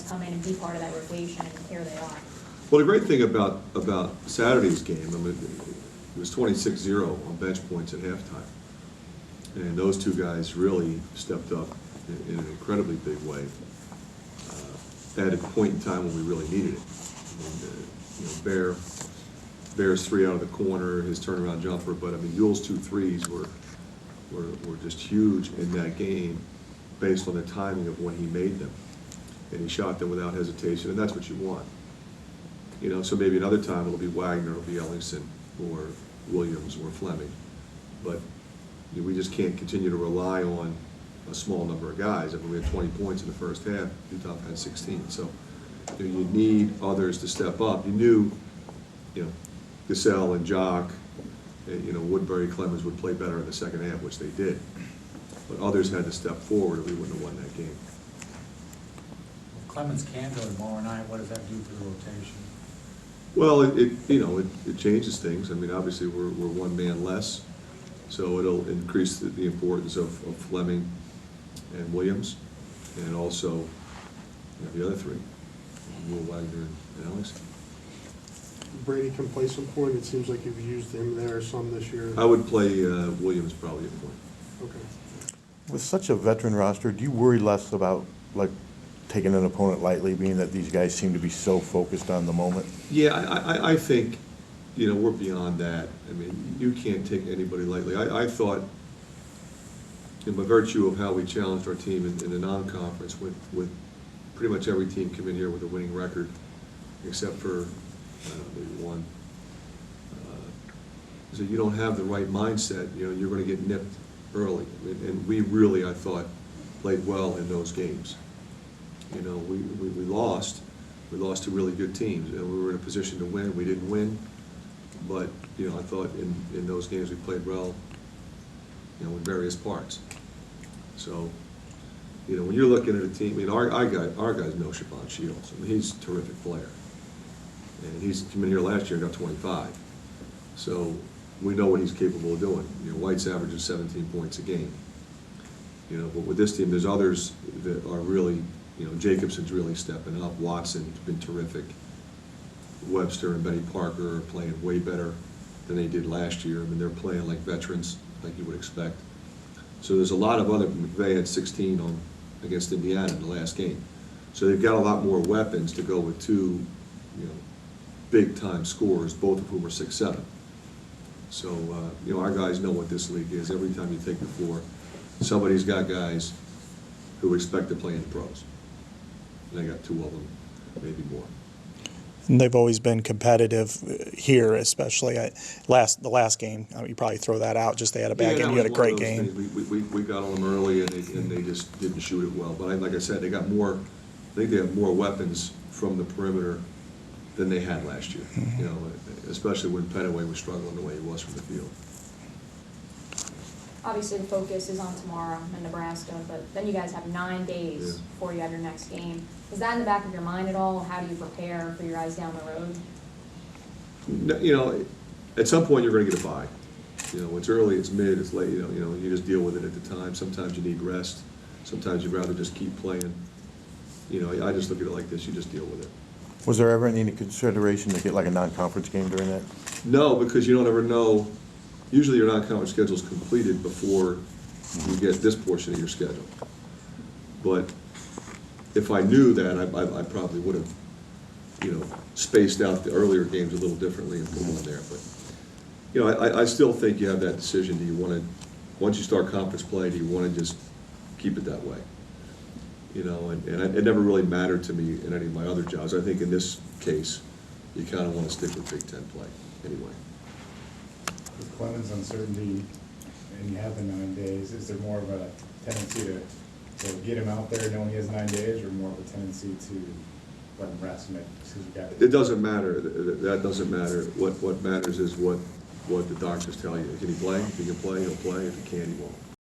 guys come in and be part of that rotation, and here they are. Well, the great thing about Saturday's game, I mean, it was 26-0 on bench points at halftime. And those two guys really stepped up in an incredibly big way at a point in time when we really needed it. Bear's three out of the corner, his turnaround jumper, but I mean, Yule's 2 threes were just huge in that game based on the timing of when he made them. And he shot them without hesitation, and that's what you want. So maybe another time it'll be Wagner, it'll be Ellingson, or Williams, or Fleming. But we just can't continue to rely on a small number of guys. I mean, we had 20 points in the first half, Utah had 16. So you need others to step up. You knew, Gasell and Jock, Woodbury, Clemens would play better in the second half, which they did. But others had to step forward or we wouldn't have won that game. If Clemens can go tomorrow night, what does that do for the rotation? Well, it changes things. I mean, obviously we're one man less, so it'll increase the importance of Fleming and Williams, and also the other three, Will, Wagner, and Ellingson. Brady can play some point. It seems like you've used him there some this year. I would play Williams probably at point. Okay. With such a veteran roster, do you worry less about taking an opponent lightly, being that these guys seem to be so focused on the moment? Yeah, I think we're beyond that. I mean, you can't take anybody lightly. I thought, by virtue of how we challenged our team in the non-conference, with pretty much every team come in here with a winning record, except for maybe one. So you don't have the right mindset. You're going to get nipped early, and we really, I thought, played well in those games. We lost. We lost to really good teams, and we were in a position to win. We didn't win, but I thought in those games we played well. In various parts. So, when you're looking at a team, our guys know Siobhan Shields. I mean, he's a terrific player, and he's come in here last year and got 25. So we know what he's capable of doing. White's averaging 17 points a game. But with this team, there's others that are really. Jacobson's really stepping up. Watson's been terrific. Webster and Benny Parker are playing way better than they did last year. I mean, they're playing like veterans, like you would expect. So there's a lot of other. McVay had 16 against Indiana in the last game. So they've got a lot more weapons to go with two, big-time scorers, both of whom are 6'7". So our guys know what this league is. Every time you take the floor, somebody's got guys who expect to play in the pros. And I got 2 of them, maybe more. And they've always been competitive here, especially the last game. You probably throw that out. Just they had a bad game. You had a great game. We got on them early, and they just didn't shoot it well. But like I said, they got more. I think they have more weapons from the perimeter than they had last year. Mm-hmm. Especially when Petaway was struggling the way he was from the field. Obviously, the focus is on tomorrow in Nebraska, but then you guys have 9 days before you have your next game. Is that in the back of your mind at all? How do you prepare for your guys down the road? At some point you're going to get a bye. It's early, it's mid, it's late. You just deal with it at the time. Sometimes you need rest. Sometimes you'd rather just keep playing. I just look at it like this. You just deal with it. Was there ever any consideration to get a non-conference game during that? No, because you don't ever know. Usually your non-conference schedule is completed before you get this portion of your schedule. But if I knew that, I probably would have, spaced out the earlier games a little differently and put one there. But, I still think you have that decision. Do you want to, once you start conference play, do you want to just keep it that way? And it never really mattered to me in any of my other jobs. I think in this case, you kind of want to stick with Big Ten play anyway. With Clemens' uncertainty, and you have the 9 days, is there more of a tendency to get him out there knowing he has 9 days, or more of a tendency to let him rest and It doesn't matter. That doesn't matter. What matters is what the doctors tell you. Can he play? If he can play, he'll play. If he can't, he won't.